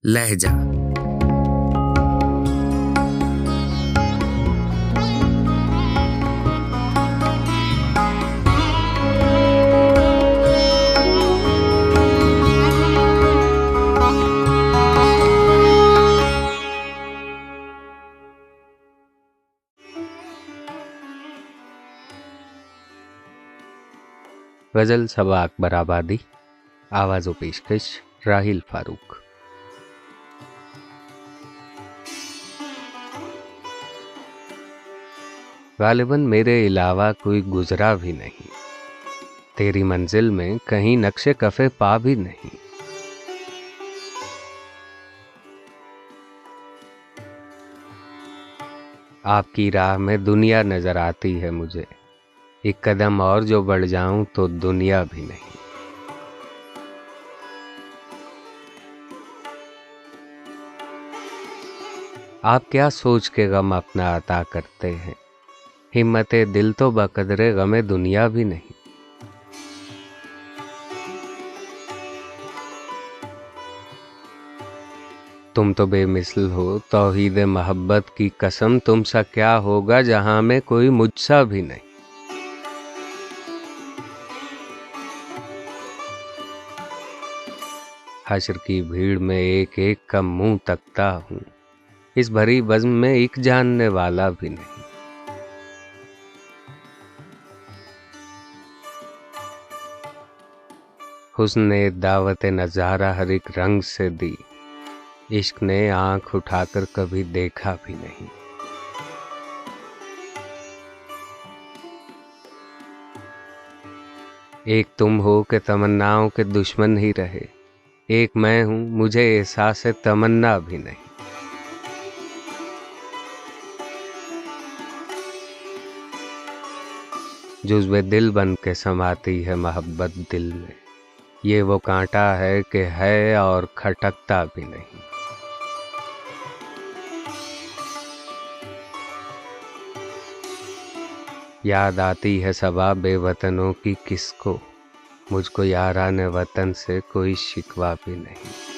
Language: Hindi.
लहजा। गज़ल सबा अकबर आबादी, आवाज़ व पेशकश राहिल फारूक। गालिबन मेरे अलावा कोई गुजरा भी नहीं, तेरी मंजिल में कहीं नक्शे कफे पा भी नहीं। आपकी राह में दुनिया नजर आती है मुझे, एक कदम और जो बढ़ जाऊं तो दुनिया भी नहीं। आप क्या सोच के गम अपना अता करते हैं, हिम्मते दिल तो बकदरे गमे दुनिया भी नहीं। तुम तो बेमिसल हो, तौहीद मोहब्बत की कसम तुमसा क्या होगा जहां में कोई मुझसा भी नहीं। हश्र की भीड़ में एक एक का मुंह तकता हूँ, इस भरी बज़्म में एक जानने वाला भी नहीं। हुस्न ने दावत नज़ारा हर एक रंग से दी, इश्क ने आंख उठाकर कभी देखा भी नहीं। एक तुम हो के तमन्नाओं के दुश्मन ही रहे, एक मैं हूँ मुझे एहसास तमन्ना भी नहीं। जुज़्वे दिल बन के समाती है मोहब्बत दिल में, ये वो कांटा है कि है और खटकता भी नहीं। याद आती है सबा बेवतनों की किसको, मुझको याराने वतन से कोई शिकवा भी नहीं।